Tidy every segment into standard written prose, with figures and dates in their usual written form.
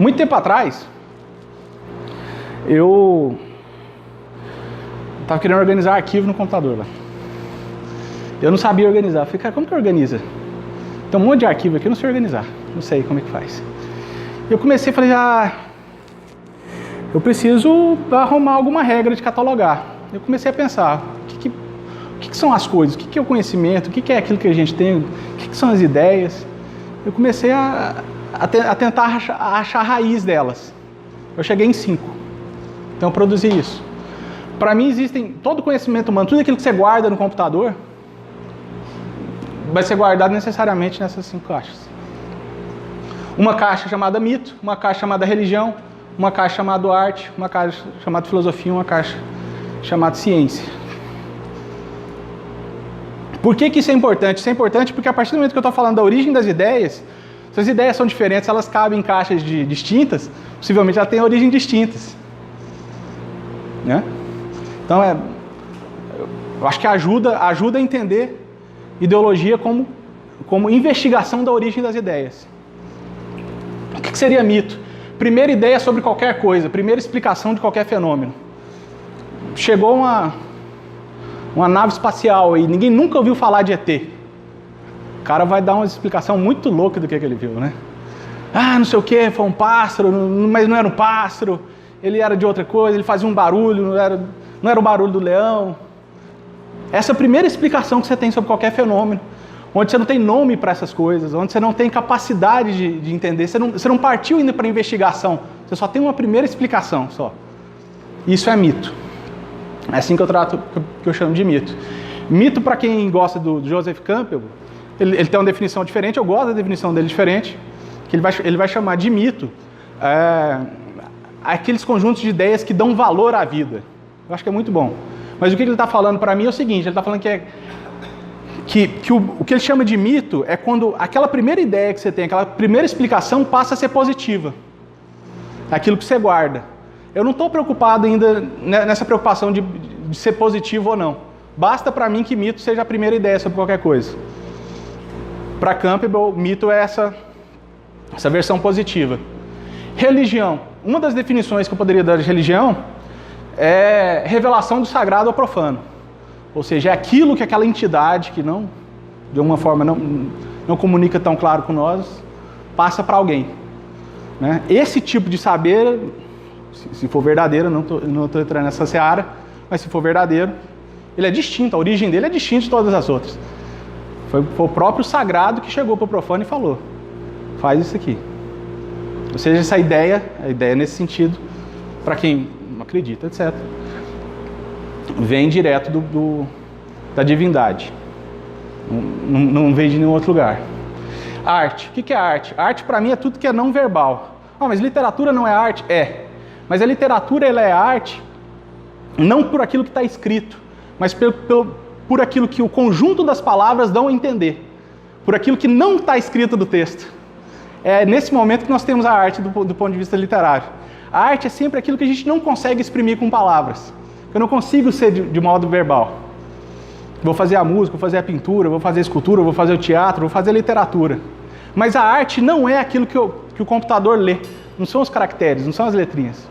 muito tempo atrás, eu estava querendo organizar arquivo no computador lá. Eu não sabia organizar. Eu falei, cara, como que organiza? Tem um monte de arquivo aqui, eu não sei organizar. Não sei como é que faz. Eu comecei a falar, eu preciso arrumar alguma regra de catalogar. Eu comecei a pensar, o que são as coisas? O que é o conhecimento? O que é aquilo que a gente tem? O que são as ideias? Eu comecei a tentar achar a raiz delas. Eu cheguei em 5. Então eu produzi isso. Para mim existem, todo o conhecimento humano, tudo aquilo que você guarda no computador, vai ser guardado necessariamente nessas 5 caixas. Uma caixa chamada mito, uma caixa chamada religião, uma caixa chamada arte, uma caixa chamada filosofia, uma caixa chamada ciência. Por que isso é importante? Isso é importante porque a partir do momento que eu estou falando da origem das ideias, se as ideias são diferentes, elas cabem em caixas distintas, possivelmente elas têm origem distintas. Né? Então, eu acho que ajuda a entender ideologia como investigação da origem das ideias. O que seria mito? Primeira ideia sobre qualquer coisa, primeira explicação de qualquer fenômeno. Chegou uma nave espacial e ninguém nunca ouviu falar de ET. O cara vai dar uma explicação muito louca do que ele viu, né? Ah, não sei o que, foi um pássaro, mas não era um pássaro, ele era de outra coisa, ele fazia um barulho, não era o barulho do leão. Essa é a primeira explicação que você tem sobre qualquer fenômeno, onde você não tem nome para essas coisas, onde você não tem capacidade de entender, você não partiu ainda para investigação, você só tem uma primeira explicação só. Isso é mito. É assim que eu trato, que eu chamo de mito. Mito, para quem gosta do Joseph Campbell, ele tem uma definição diferente, eu gosto da definição dele diferente, que ele vai chamar de mito aqueles conjuntos de ideias que dão valor à vida. Eu acho que é muito bom. Mas o que ele está falando para mim é o seguinte, ele está falando que o que ele chama de mito é quando aquela primeira ideia que você tem, aquela primeira explicação passa a ser positiva. Aquilo que você guarda. Eu não estou preocupado ainda nessa preocupação de ser positivo ou não. Basta para mim que mito seja a primeira ideia sobre qualquer coisa. Para Campbell, mito é essa versão positiva. Religião. Uma das definições que eu poderia dar de religião é revelação do sagrado ao profano. Ou seja, é aquilo que aquela entidade que não, de alguma forma, não comunica tão claro com nós, passa para alguém. Né? Esse tipo de saber, se for verdadeiro, não estou entrando nessa seara, mas se for verdadeiro, ele é distinto, a origem dele é distinta de todas as outras. Foi o próprio sagrado que chegou para o profano e falou, faz isso aqui. Ou seja, essa ideia, a ideia nesse sentido, para quem não acredita, etc., vem direto da divindade. Não vem de nenhum outro lugar. Arte. O que é arte? Arte, para mim, é tudo que é não verbal. Ah, mas literatura não é arte? É. Mas a literatura, ela é arte não por aquilo que está escrito, mas por aquilo que o conjunto das palavras dão a entender. Por aquilo que não está escrito do texto. É nesse momento que nós temos a arte do ponto de vista literário. A arte é sempre aquilo que a gente não consegue exprimir com palavras. Eu não consigo ser de modo verbal. Vou fazer a música, vou fazer a pintura, vou fazer a escultura, vou fazer o teatro, vou fazer a literatura. Mas a arte não é aquilo que o computador lê. Não são os caracteres, não são as letrinhas.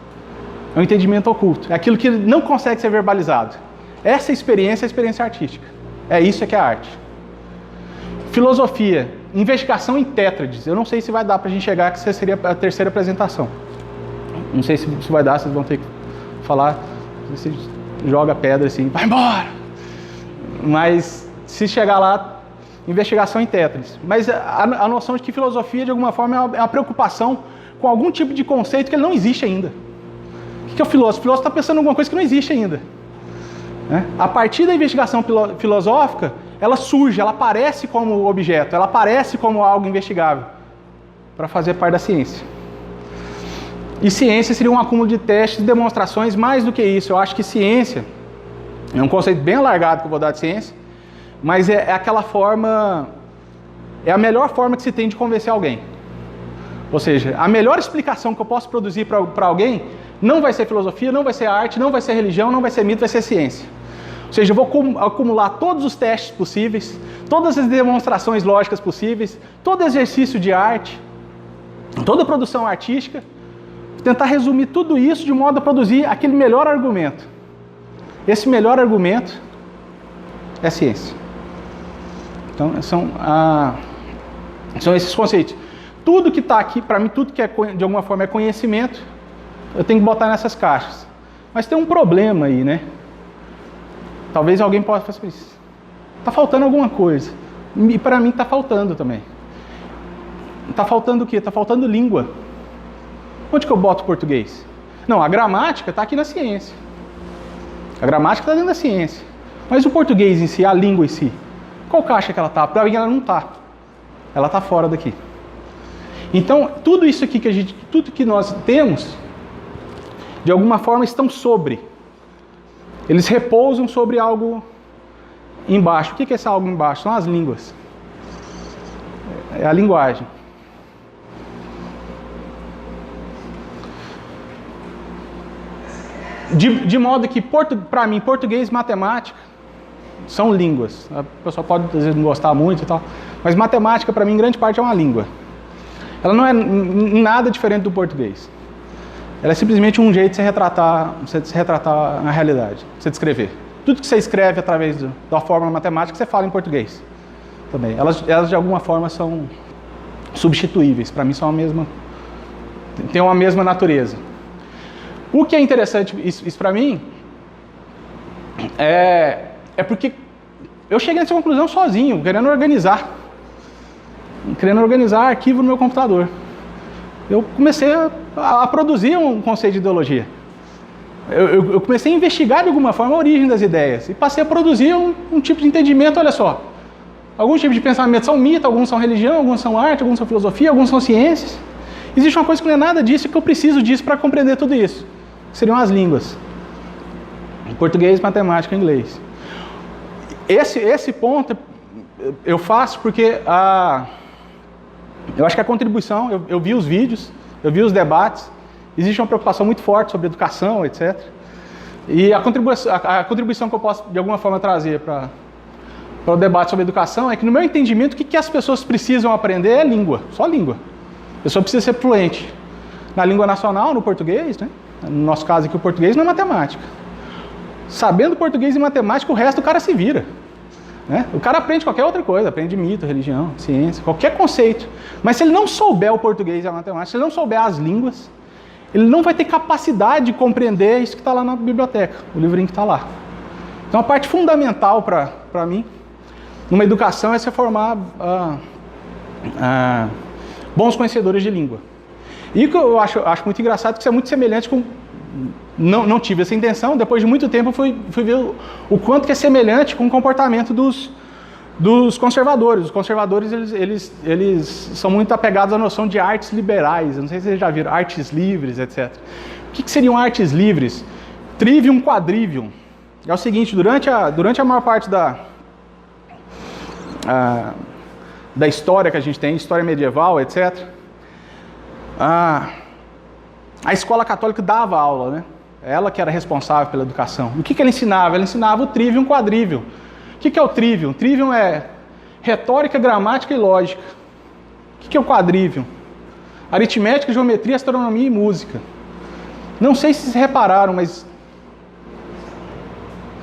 É um entendimento oculto. É aquilo que não consegue ser verbalizado. Essa experiência é a experiência artística. É isso que é a arte. Filosofia. Investigação em tétrades. Eu não sei se vai dar para a gente chegar, que essa seria a terceira apresentação. Não sei se vai dar, vocês vão ter que falar. Você joga pedra assim, vai embora! Mas se chegar lá, investigação em tétrades. Mas a noção de que filosofia, de alguma forma, é uma preocupação com algum tipo de conceito que ele não existe ainda. O que é o filósofo? O filósofo está pensando em alguma coisa que não existe ainda. A partir da investigação filosófica, ela surge, ela aparece como objeto, ela aparece como algo investigável para fazer parte da ciência. E ciência seria um acúmulo de testes e demonstrações. Mais do que isso, eu acho que ciência é um conceito bem alargado que eu vou dar de ciência, mas é aquela forma, é a melhor forma que se tem de convencer alguém. Ou seja, a melhor explicação que eu posso produzir para alguém não vai ser filosofia, não vai ser arte, não vai ser religião, não vai ser mito, vai ser ciência. Ou seja, eu vou acumular todos os testes possíveis, todas as demonstrações lógicas possíveis, todo exercício de arte, toda produção artística, tentar resumir tudo isso de modo a produzir aquele melhor argumento. Esse melhor argumento é ciência. Então, são esses conceitos. Tudo que está aqui, para mim, tudo que de alguma forma é conhecimento, eu tenho que botar nessas caixas. Mas tem um problema aí, né? Talvez alguém possa fazer isso. Está faltando alguma coisa. E para mim está faltando também. Está faltando o quê? Está faltando língua. Onde que eu boto português? Não, a gramática está aqui na ciência. A gramática está dentro da ciência. Mas o português em si, a língua em si, qual caixa que ela está? Para mim ela não está. Ela está fora daqui. Então, tudo isso aqui tudo que nós temos, de alguma forma estão sobre. Eles repousam sobre algo embaixo. O que é esse algo embaixo? São as línguas. É a linguagem. De modo que, para mim, português e matemática são línguas. A pessoa pode, às vezes, não gostar muito e tal, mas matemática, para mim, em grande parte é uma língua. Ela não é nada diferente do português. Ela é simplesmente um jeito de se retratar na realidade, de você descrever. Tudo que você escreve através da fórmula matemática, você fala em português também. Elas de alguma forma, são substituíveis. Para mim, são a mesma... Tem uma mesma natureza. O que é interessante, isso para mim, é porque eu cheguei nessa conclusão sozinho, querendo organizar arquivo no meu computador. Eu comecei a produzir um conceito de ideologia. Eu comecei a investigar de alguma forma a origem das ideias e passei a produzir um tipo de entendimento, olha só. Alguns tipos de pensamento são mito, alguns são religião, alguns são arte, alguns são filosofia, alguns são ciências. Existe uma coisa que não é nada disso e que eu preciso disso para compreender tudo isso. Seriam as línguas. Português, matemática e inglês. Esse ponto eu faço porque eu acho que a contribuição, eu vi os vídeos, eu vi os debates, existe uma preocupação muito forte sobre educação, etc. E a contribuição que eu posso, de alguma forma, trazer para o debate sobre educação é que, no meu entendimento, o que as pessoas precisam aprender é língua, só língua. A pessoa precisa ser fluente na língua nacional, no português, né? No nosso caso aqui, o português não é matemática. Sabendo português e matemática, o resto o cara se vira. Né? O cara aprende qualquer outra coisa, aprende mito, religião, ciência, qualquer conceito. Mas se ele não souber o português e a matemática, se ele não souber as línguas, ele não vai ter capacidade de compreender isso que está lá na biblioteca, o livrinho que está lá. Então a parte fundamental para mim, numa educação, é você formar bons conhecedores de língua. E o que eu acho muito engraçado é que isso é muito semelhante com... Não tive essa intenção, depois de muito tempo eu fui ver o quanto que é semelhante com o comportamento dos conservadores. Os conservadores, eles são muito apegados à noção de artes liberais. Eu não sei se vocês já viram, artes livres, etc. O que seriam artes livres? Trivium quadrivium. É o seguinte, durante a maior parte da história que a gente tem, história medieval, etc., a escola católica dava aula, né? Ela que era responsável pela educação. E o que ela ensinava? Ela ensinava o trivium quadrivium. O que é o trivium? Trivium é retórica, gramática e lógica. O que é o quadrivium? Aritmética, geometria, astronomia e música. Não sei se vocês repararam, mas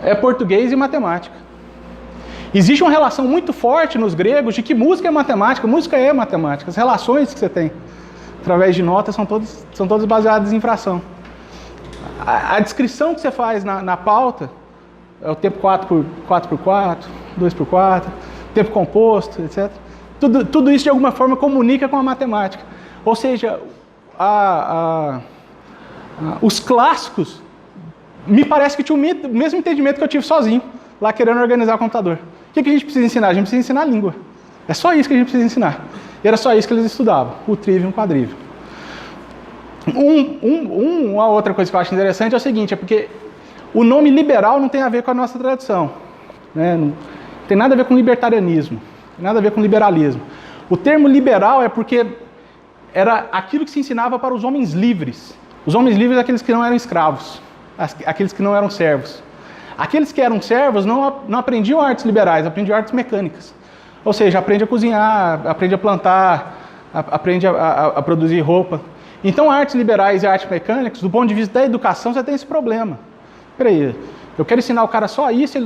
é português e matemática. Existe uma relação muito forte nos gregos de que música é matemática. Música é matemática. As relações que você tem através de notas são todas baseadas em fração. A descrição que você faz na pauta é o tempo 4x4, 2x4, tempo composto, etc. Tudo isso de alguma forma comunica com a matemática. Ou seja, os clássicos me parece que tinham o mesmo entendimento que eu tive sozinho, lá querendo organizar o computador. O que a gente precisa ensinar? A gente precisa ensinar a língua. É só isso que a gente precisa ensinar. E era só isso que eles estudavam, o trivium e o quadrivium. Uma outra coisa que eu acho interessante é o seguinte, é porque o nome liberal não tem a ver com a nossa tradição. Né? Não tem nada a ver com libertarianismo, não tem nada a ver com liberalismo. O termo liberal é porque era aquilo que se ensinava para os homens livres. Os homens livres são aqueles que não eram escravos, aqueles que não eram servos. Aqueles que eram servos não aprendiam artes liberais, aprendiam artes mecânicas. Ou seja, aprende a cozinhar, aprende a plantar, aprende a produzir roupa. Então, artes liberais e artes mecânicas, do ponto de vista da educação, você tem esse problema. Peraí, eu quero ensinar o cara só isso,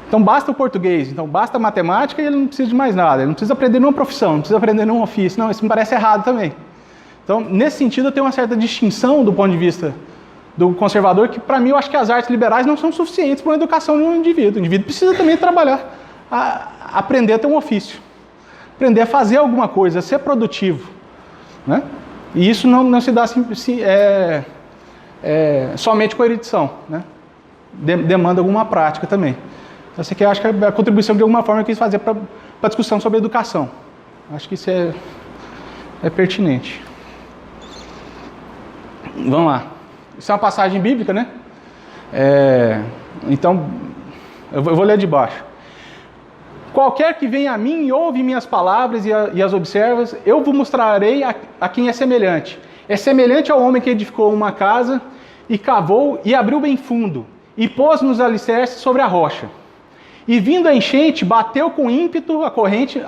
então basta o português, então basta a matemática e ele não precisa de mais nada. Ele não precisa aprender nenhuma profissão, não precisa aprender nenhum ofício. Não, isso me parece errado também. Então, nesse sentido, eu tenho uma certa distinção do ponto de vista do conservador, que para mim eu acho que as artes liberais não são suficientes para a educação de um indivíduo. O indivíduo precisa também trabalhar, aprender a ter um ofício, aprender a fazer alguma coisa, a ser produtivo, né? E isso não se dá somente com a erudição, né? Demanda alguma prática também. Essa aqui eu acho que é a contribuição que de alguma forma eu quis fazer para a discussão sobre a educação. Acho que isso é pertinente. Vamos lá. Isso é uma passagem bíblica, né? Então, eu vou ler de baixo. Qualquer que venha a mim e ouve minhas palavras e as observa, eu vos mostrarei a quem é semelhante. É semelhante ao homem que edificou uma casa e cavou e abriu bem fundo e pôs nos alicerces sobre a rocha. E vindo a enchente, bateu com ímpeto a corrente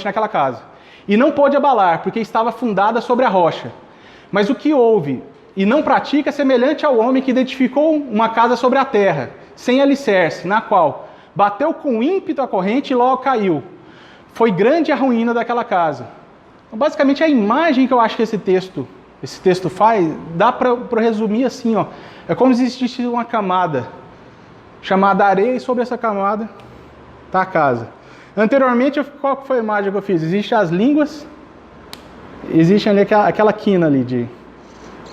naquela casa. E não pôde abalar, porque estava fundada sobre a rocha. Mas o que ouve e não pratica é semelhante ao homem que edificou uma casa sobre a terra, sem alicerce, na qual bateu com ímpeto a corrente e logo caiu. Foi grande a ruína daquela casa. Então, basicamente, a imagem que eu acho que esse texto faz, dá para resumir assim, ó. É como se existisse uma camada chamada areia, e sobre essa camada está a casa. Anteriormente, qual foi a imagem que eu fiz? Existem as línguas, existe ali aquela quina ali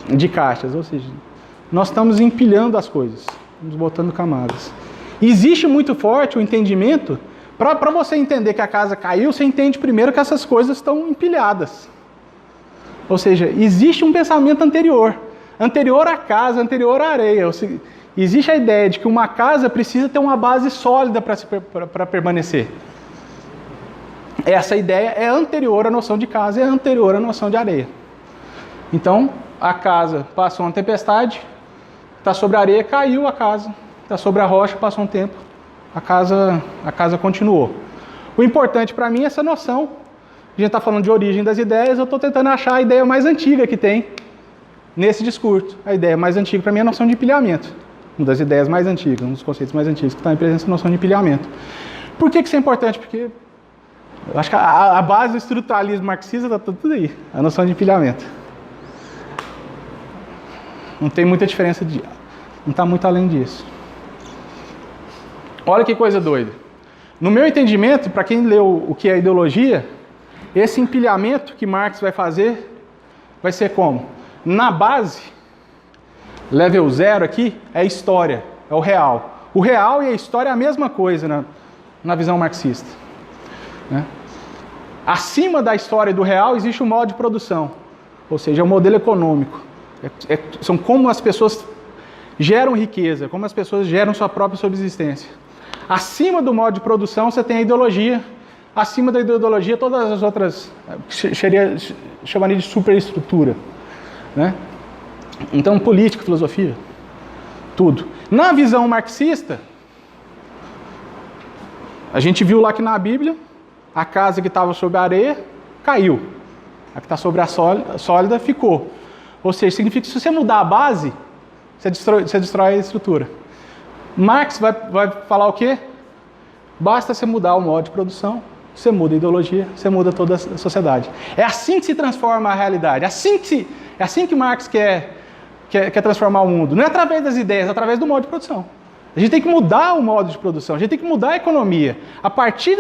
de caixas, ou seja, nós estamos empilhando as coisas, estamos botando camadas. Existe muito forte o entendimento, para você entender que a casa caiu, você entende primeiro que essas coisas estão empilhadas. Ou seja, existe um pensamento anterior à casa, anterior à areia. Ou seja, existe a ideia de que uma casa precisa ter uma base sólida para permanecer. Essa ideia é anterior à noção de casa, é anterior à noção de areia. Então, a casa passou uma tempestade, está sobre a areia, caiu a casa. Está sobre a rocha, passou um tempo, a casa continuou. O importante para mim é essa noção. A gente está falando de origem das ideias, eu estou tentando achar a ideia mais antiga que tem nesse discurso. A ideia mais antiga para mim é a noção de empilhamento. Uma das ideias mais antigas, um dos conceitos mais antigos que está em presença é a noção de empilhamento. Por que isso é importante? Porque eu acho que a base do estruturalismo marxista está tudo aí, a noção de empilhamento. Não tem muita diferença, não está muito além disso. Olha que coisa doida. No meu entendimento, para quem leu o que é ideologia, esse empilhamento que Marx vai fazer vai ser como? Na base, level 0 aqui, é a história, é o real. O real e a história é a mesma coisa na visão marxista, né? Acima da história e do real existe um modo de produção, ou seja, é um modelo econômico. São como as pessoas geram riqueza, como as pessoas geram sua própria subsistência. Acima do modo de produção você tem a ideologia, acima da ideologia todas as outras, chamaria de superestrutura, né? Então política, filosofia, tudo. Na visão marxista, a gente viu lá que na Bíblia, a casa que estava sobre a areia caiu, a que está sobre a sólida ficou. Ou seja, significa que se você mudar a base, você destrói a estrutura. Marx vai falar o quê? Basta você mudar o modo de produção, você muda a ideologia, você muda toda a sociedade. É assim que se transforma a realidade. É assim que Marx quer transformar o mundo. Não é através das ideias, é através do modo de produção. A gente tem que mudar o modo de produção, a gente tem que mudar a economia. A partir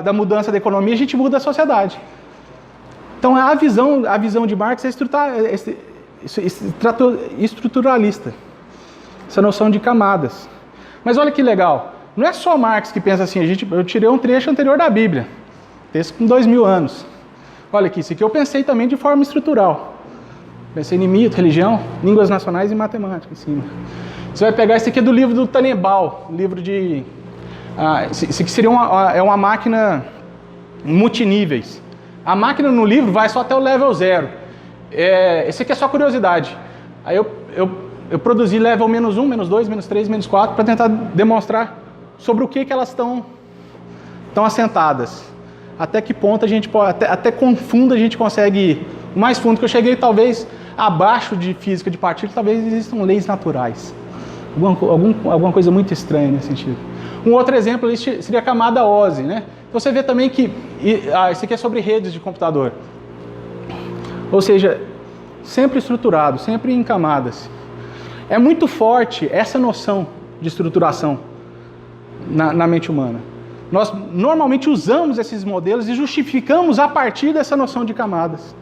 da mudança da economia, a gente muda a sociedade. Então a visão de Marx é estruturalista. Essa noção de camadas. Mas olha que legal, não é só Marx que pensa assim, eu tirei um trecho anterior da Bíblia, texto com 2000 anos. Olha aqui, isso aqui eu pensei também de forma estrutural. Pensei em mito, religião, línguas nacionais e matemática em cima. Você vai pegar esse aqui do livro do Tannenbaum, livro de... isso aqui seria uma máquina multiníveis. A máquina no livro vai só até o level 0. Esse aqui é só curiosidade. Aí eu produzi level -1, -2, -3, -4 para tentar demonstrar sobre o que elas estão assentadas. até que ponto a gente pode, até quão fundo a gente consegue ir. O mais fundo que eu cheguei, talvez, abaixo de física de partículas, talvez existam leis naturais. Alguma coisa muito estranha nesse sentido. Um outro exemplo seria a camada OSI, né? Então você vê também que, isso aqui é sobre redes de computador. Ou seja, sempre estruturado, sempre em camadas. É muito forte essa noção de estruturação na mente humana. Nós normalmente usamos esses modelos e justificamos a partir dessa noção de camadas.